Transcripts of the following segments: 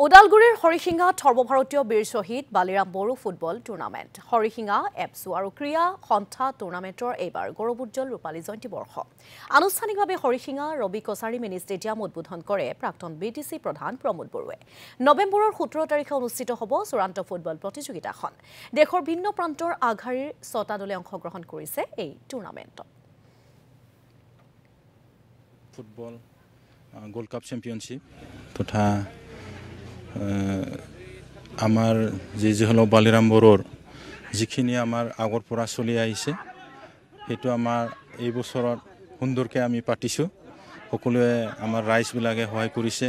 ওদালগুৰিৰ হৰিশিঙাত সৰ্বভাৰতীয় বীৰ শ্বহীদ বালিৰাম বড়ো ফুটবল টুৰ্ণামেণ্ট হৰিশিঙা এপছু আৰু ক্ৰীড়া সন্থা টুৰ্ণামেণ্টৰ এইবাৰ গৌৰৱোজ্জ্বল ৰূপালী জয়ন্তী বৰ্ষ আনুষ্ঠানিকভাৱে হৰিশিঙা ৰবি কছাৰী মিনি ষ্টেডিয়াম উদ্বোধন কৰে প্ৰাক্তন বিটিচি প্ৰধান প্ৰমোদ বড়োৱে নৱেম্বৰৰ 17 তাৰিখে অনুষ্ঠিত হ'ব চূড়ান্ত ফুটবল প্ৰতিযোগিতাখন দেশৰ ভিন্ন প্ৰান্তৰ আগশাৰীৰ 6টা দলে অংশগ্ৰহণ কৰিছে এই টুৰ্ণামেণ্টত ফুটবল গোল্ড কাপ চেম্পিয়নশ্বিপ তথা আমাৰ যি হলো বালিৰাম বড়োৰ যিখিনি আমাৰ আগৰ পৰা চলি আহিছে সেইটো আমাৰ এই বছৰত সুন্দৰকৈ আমি পাতিছোঁ সকলোৱে আমাৰ ৰাইজবিলাকে সহায় কৰিছে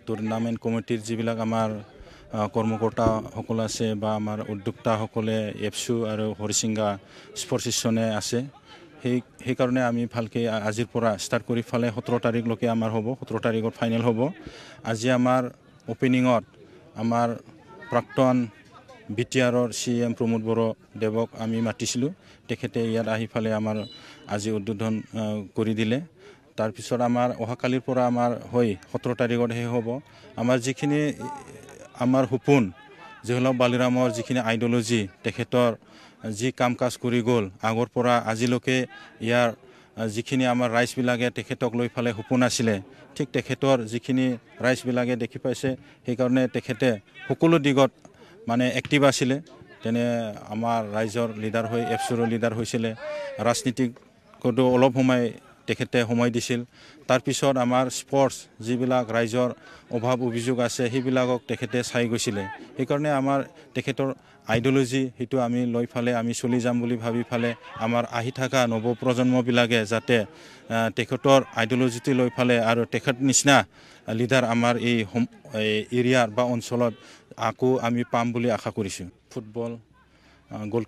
টুৰ্ণামেণ্ট কমিটিৰ যিবিলাক আমাৰ কৰ্মকৰ্তাসকল আছে বা আমাৰ উদ্যোক্তাসকলে এপছু আৰু হৰিশিঙা স্পৰ্টছ ষ্টেচনে আছে সেইকাৰণে আমি ভালকৈ আজিৰ পৰা ষ্টাৰ্ট কৰি ফালে 17 তাৰিখলৈকে আমাৰ হ'ব 17 তাৰিখত ফাইনেল হ'ব আজি আমাৰ ওপেনিঙত আমাৰ প্ৰাক্তন বিটিআৰৰ CM প্ৰমোদ বড়ো দেৱক আমি মাতিছিলোঁ তেখেতে ইয়াত আহি ফালে আমাৰ আজি উদ্বোধন কৰি দিলে তাৰপিছত আমাৰ অহাকালিৰ পৰা আমাৰ 17 তাৰিখত হে হ'ব আমাৰ যিখিনি আমাৰ সপোন যিহলো বালিৰামৰ যিখিনি আইডিঅলজি তেখেতৰ যি কাম কাজ কৰি গ'ল আগৰ পৰা আজিলৈকে ইয়াৰ যিখিনি আমাৰ ৰাইজবিলাকে তেখেতক লৈ ফালে সপোন আছিলে ঠিক তেখেতৰ যিখিনি ৰাইজবিলাকে দেখি পাইছে সেইকাৰণে তেখেতে সকলো দিগত মানে এক্টিভ আছিলে তেনে আমাৰ ৰাইজৰ লিডাৰ হৈ এপছুৰ লিডাৰ হৈছিলে ৰাজনীতিকতো অলপ সময় তেখেতে সময় দিছিল তাৰপিছত আমাৰ স্পৰ্টছ যিবিলাক ৰাইজৰ অভাৱ অভিযোগ আছে সেইবিলাকক তেখেতে চাই গৈছিলে সেইকাৰণে আমাৰ তেখেতৰ আইডিঅলজি সেইটো আমি লৈ ফালে আমি চলি যাম বুলি ভাবি ফালে আমাৰ আহি থকা নৱপ্ৰজন্মবিলাকে যাতে তেখেতৰ আইডিঅলজিটো লৈ ফালে আৰু তেখেত নিচিনা লিডাৰ আমাৰ এই এৰিয়াৰ বা অঞ্চলত আকৌ আমি পাম বুলি আশা কৰিছোঁ ফুটবল গোল্ড